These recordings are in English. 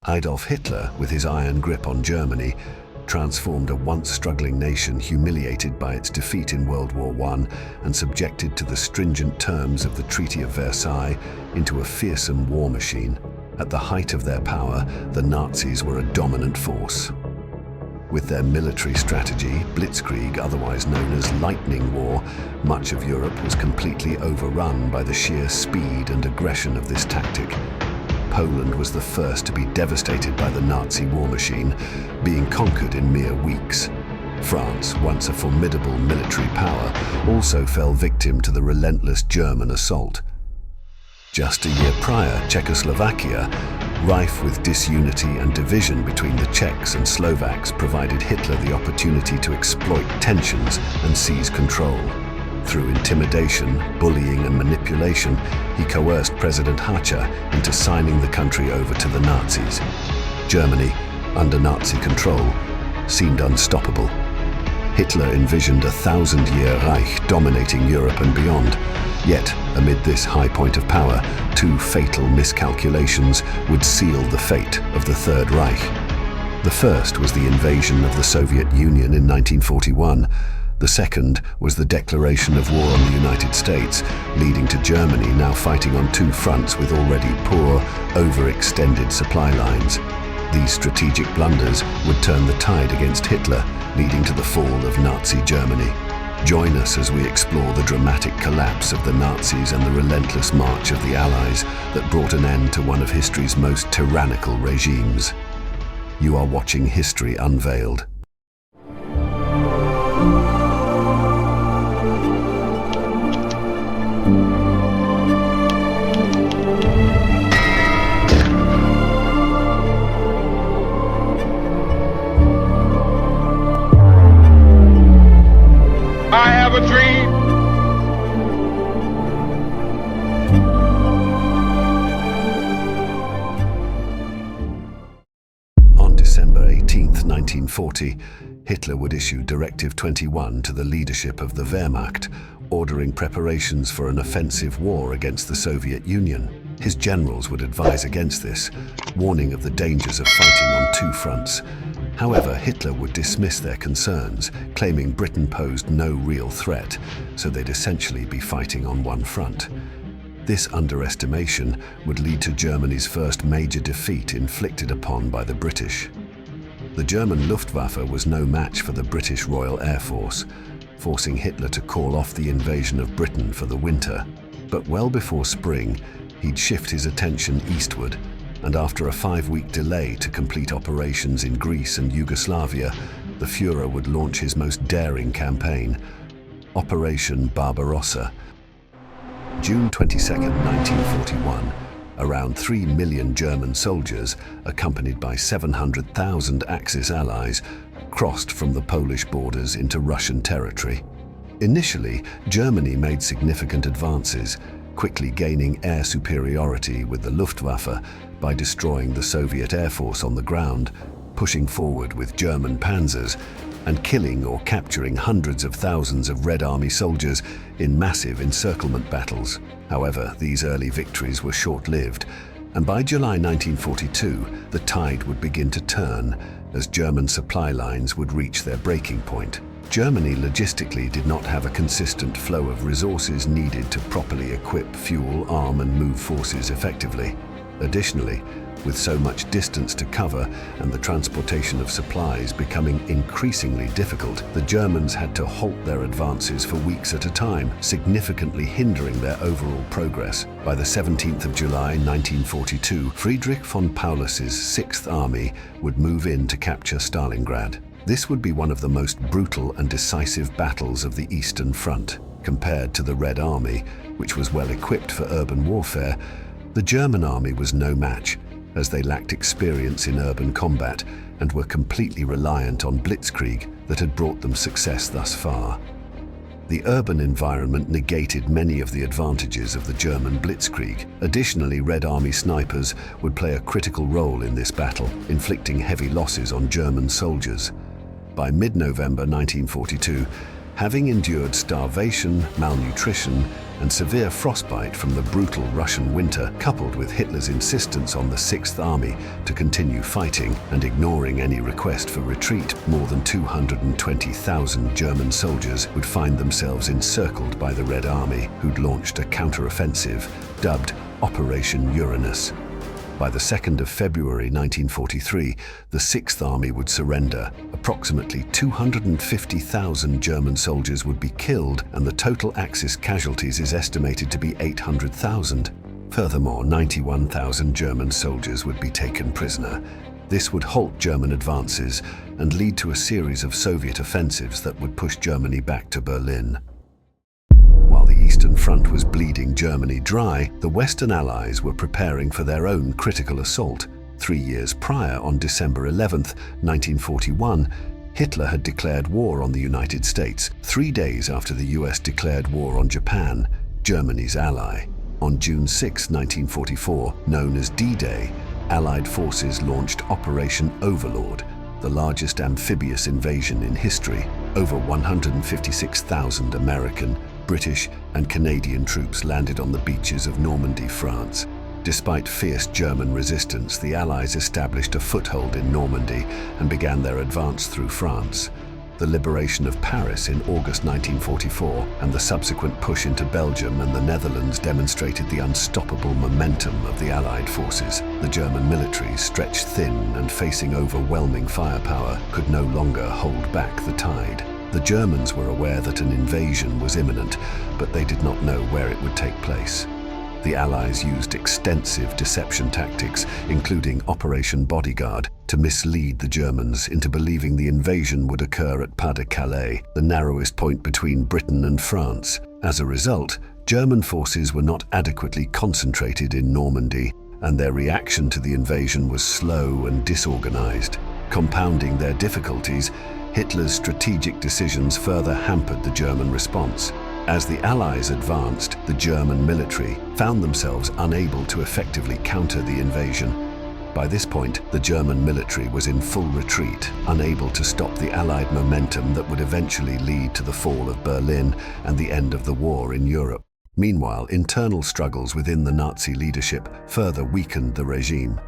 Adolf Hitler, with his iron grip on Germany, transformed a once struggling nation humiliated by its defeat in World War I and subjected to the stringent terms of the Treaty of Versailles into a fearsome war machine. At the height of their power, the Nazis were a dominant force. With their military strategy, blitzkrieg, otherwise known as lightning war, much of Europe was completely overrun by the sheer speed and aggression of this tactic. Poland was the first to be devastated by the Nazi war machine, being conquered in mere weeks. France, once a formidable military power, also fell victim to the relentless German assault. Just a year prior, Czechoslovakia, rife with disunity and division between the Czechs and Slovaks, provided Hitler the opportunity to exploit tensions and seize control. Through intimidation, bullying and manipulation, he coerced President Hácha into signing the country over to the Nazis. Germany, under Nazi control, seemed unstoppable. Hitler envisioned a 1,000-year Reich dominating Europe and beyond. Yet, amid this high point of power, two fatal miscalculations would seal the fate of the Third Reich. The first was the invasion of the Soviet Union in 1941. The second was the declaration of war on the United States, leading to Germany now fighting on two fronts with already poor, overextended supply lines. These strategic blunders would turn the tide against Hitler, leading to the fall of Nazi Germany. Join us as we explore the dramatic collapse of the Nazis and the relentless march of the Allies that brought an end to one of history's most tyrannical regimes. You are watching History Unveiled. I have a dream. On December 18th, 1940, Hitler would issue Directive 21 to the leadership of the Wehrmacht, ordering preparations for an offensive war against the Soviet Union. His generals would advise against this, warning of the dangers of fighting on two fronts. However, Hitler would dismiss their concerns, claiming Britain posed no real threat, so they'd essentially be fighting on one front. This underestimation would lead to Germany's first major defeat inflicted upon by the British. The German Luftwaffe was no match for the British Royal Air Force, forcing Hitler to call off the invasion of Britain for the winter. But well before spring, he'd shift his attention eastward, and after a 5-week delay to complete operations in Greece and Yugoslavia, the Führer would launch his most daring campaign, Operation Barbarossa. June 22, 1941, around 3 million German soldiers, accompanied by 700,000 Axis allies, crossed from the Polish borders into Russian territory. Initially, Germany made significant advances, quickly gaining air superiority with the Luftwaffe by destroying the Soviet Air Force on the ground, pushing forward with German panzers, and killing or capturing hundreds of thousands of Red Army soldiers in massive encirclement battles. However, these early victories were short-lived, and by July 1942, the tide would begin to turn as German supply lines would reach their breaking point. Germany logistically did not have a consistent flow of resources needed to properly equip, fuel, arm and move forces effectively. Additionally, with so much distance to cover and the transportation of supplies becoming increasingly difficult, the Germans had to halt their advances for weeks at a time, significantly hindering their overall progress. By the 17th of July 1942, Friedrich von Paulus's Sixth Army would move in to capture Stalingrad. This would be one of the most brutal and decisive battles of the Eastern Front. Compared to the Red Army, which was well equipped for urban warfare, the German army was no match, as they lacked experience in urban combat and were completely reliant on blitzkrieg that had brought them success thus far. The urban environment negated many of the advantages of the German blitzkrieg. Additionally, Red Army snipers would play a critical role in this battle, inflicting heavy losses on German soldiers. By mid-November 1942, having endured starvation, malnutrition, and severe frostbite from the brutal Russian winter, coupled with Hitler's insistence on the Sixth Army to continue fighting and ignoring any request for retreat, more than 220,000 German soldiers would find themselves encircled by the Red Army, who'd launched a counter-offensive dubbed Operation Uranus. By the 2nd of February 1943, the Sixth Army would surrender. Approximately 250,000 German soldiers would be killed, and the total Axis casualties is estimated to be 800,000. Furthermore, 91,000 German soldiers would be taken prisoner. This would halt German advances and lead to a series of Soviet offensives that would push Germany back to Berlin. While the Eastern Front was bleeding Germany dry, the Western Allies were preparing for their own critical assault. 3 years prior, on December 11, 1941, Hitler had declared war on the United States, 3 days after the US declared war on Japan, Germany's ally. On June 6, 1944, known as D-Day, Allied forces launched Operation Overlord, the largest amphibious invasion in history. Over 156,000 American, British and Canadian troops landed on the beaches of Normandy, France. Despite fierce German resistance, the Allies established a foothold in Normandy and began their advance through France. The liberation of Paris in August 1944 and the subsequent push into Belgium and the Netherlands demonstrated the unstoppable momentum of the Allied forces. The German military, stretched thin and facing overwhelming firepower, could no longer hold back the tide. The Germans were aware that an invasion was imminent, but they did not know where it would take place. The Allies used extensive deception tactics, including Operation Bodyguard, to mislead the Germans into believing the invasion would occur at Pas-de-Calais, the narrowest point between Britain and France. As a result, German forces were not adequately concentrated in Normandy, and their reaction to the invasion was slow and disorganized. Compounding their difficulties, Hitler's strategic decisions further hampered the German response. As the Allies advanced, the German military found themselves unable to effectively counter the invasion. By this point, the German military was in full retreat, unable to stop the Allied momentum that would eventually lead to the fall of Berlin and the end of the war in Europe. Meanwhile, internal struggles within the Nazi leadership further weakened the regime.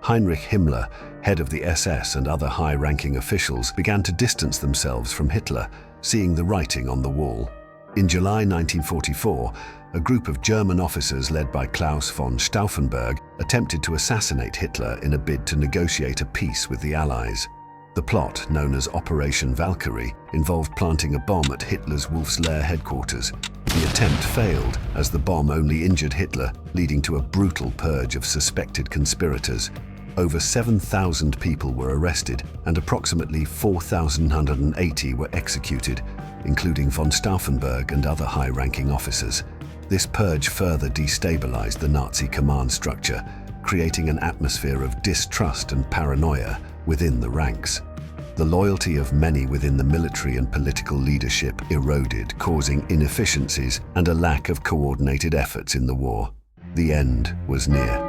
Heinrich Himmler, head of the SS, and other high-ranking officials began to distance themselves from Hitler, seeing the writing on the wall. In July 1944, a group of German officers led by Claus von Stauffenberg attempted to assassinate Hitler in a bid to negotiate a peace with the Allies. The plot, known as Operation Valkyrie, involved planting a bomb at Hitler's Wolf's Lair headquarters. The attempt failed, as the bomb only injured Hitler, leading to a brutal purge of suspected conspirators. Over 7,000 people were arrested, and approximately 4,180 were executed, including von Stauffenberg and other high-ranking officers. This purge further destabilized the Nazi command structure, creating an atmosphere of distrust and paranoia within the ranks. The loyalty of many within the military and political leadership eroded, causing inefficiencies and a lack of coordinated efforts in the war. The end was near.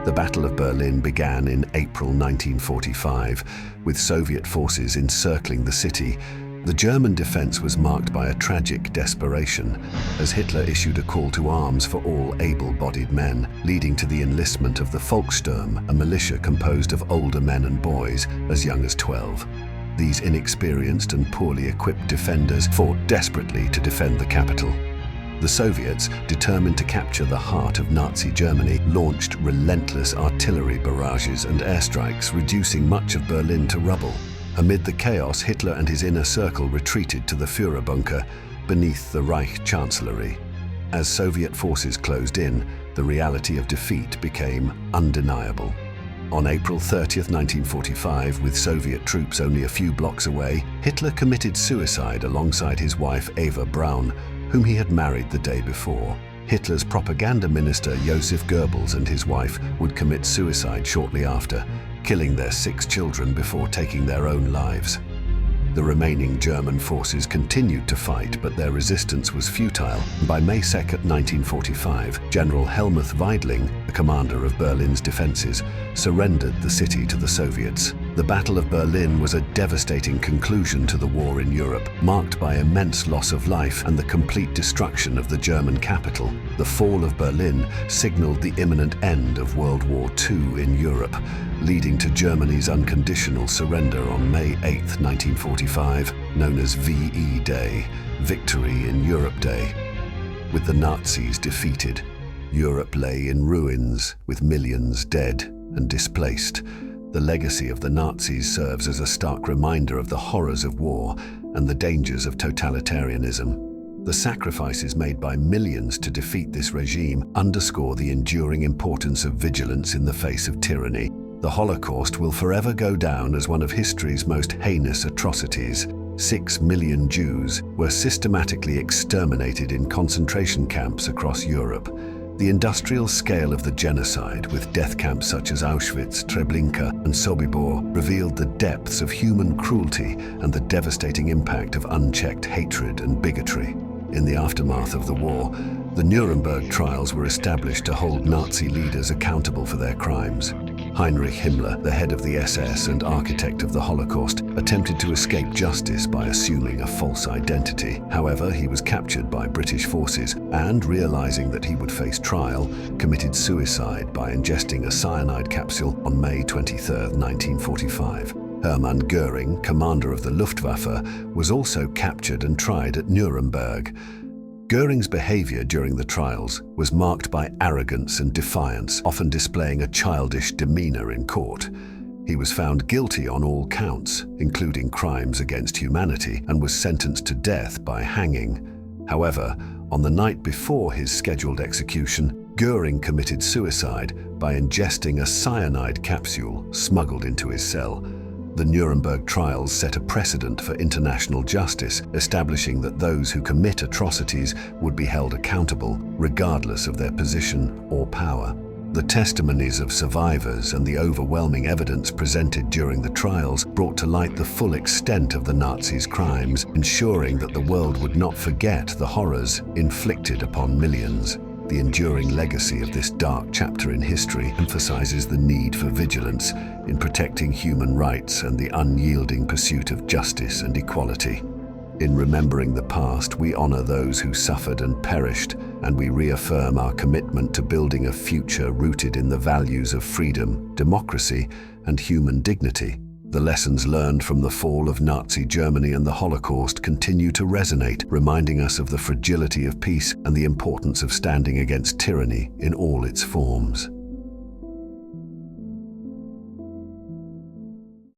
The Battle of Berlin began in April 1945, with Soviet forces encircling the city. The German defense was marked by a tragic desperation, as Hitler issued a call to arms for all able-bodied men, leading to the enlistment of the Volkssturm, a militia composed of older men and boys as young as 12. These inexperienced and poorly equipped defenders fought desperately to defend the capital. The Soviets, determined to capture the heart of Nazi Germany, launched relentless artillery barrages and airstrikes, reducing much of Berlin to rubble. Amid the chaos, Hitler and his inner circle retreated to the Führerbunker beneath the Reich Chancellery. As Soviet forces closed in, the reality of defeat became undeniable. On April 30, 1945, with Soviet troops only a few blocks away, Hitler committed suicide alongside his wife Eva Braun, whom he had married the day before. Hitler's propaganda minister Joseph Goebbels and his wife would commit suicide shortly after, killing their 6 children before taking their own lives. The remaining German forces continued to fight, but their resistance was futile. By May 2, 1945, General Helmuth Weidling, the commander of Berlin's defenses, surrendered the city to the Soviets. The Battle of Berlin was a devastating conclusion to the war in Europe, marked by immense loss of life and the complete destruction of the German capital. The fall of Berlin signaled the imminent end of World War II in Europe, leading to Germany's unconditional surrender on May 8, 1945, known as VE Day, Victory in Europe Day. With the Nazis defeated, Europe lay in ruins, with millions dead and displaced. The legacy of the Nazis serves as a stark reminder of the horrors of war and the dangers of totalitarianism. The sacrifices made by millions to defeat this regime underscore the enduring importance of vigilance in the face of tyranny. The Holocaust will forever go down as one of history's most heinous atrocities. 6 million Jews were systematically exterminated in concentration camps across Europe. The industrial scale of the genocide, with death camps such as Auschwitz, Treblinka, and Sobibor, revealed the depths of human cruelty and the devastating impact of unchecked hatred and bigotry. In the aftermath of the war, the Nuremberg trials were established to hold Nazi leaders accountable for their crimes. Heinrich Himmler, the head of the SS and architect of the Holocaust, attempted to escape justice by assuming a false identity. However, he was captured by British forces and, realizing that he would face trial, committed suicide by ingesting a cyanide capsule on May 23, 1945. Herman Goring, commander of the Luftwaffe, was also captured and tried at Nuremberg. Goring's behavior during the trials was marked by arrogance and defiance, often displaying a childish demeanor in court. He was found guilty on all counts, including crimes against humanity, and was sentenced to death by hanging. However, on the night before his scheduled execution, Goring committed suicide by ingesting a cyanide capsule smuggled into his cell. The Nuremberg trials set a precedent for international justice, establishing that those who commit atrocities would be held accountable, regardless of their position or power. The testimonies of survivors and the overwhelming evidence presented during the trials brought to light the full extent of the Nazis' crimes, ensuring that the world would not forget the horrors inflicted upon millions. The enduring legacy of this dark chapter in history emphasizes the need for vigilance in protecting human rights and the unyielding pursuit of justice and equality. In remembering the past, we honor those who suffered and perished, and we reaffirm our commitment to building a future rooted in the values of freedom, democracy, and human dignity. The lessons learned from the fall of Nazi Germany and the Holocaust continue to resonate, reminding us of the fragility of peace and the importance of standing against tyranny in all its forms.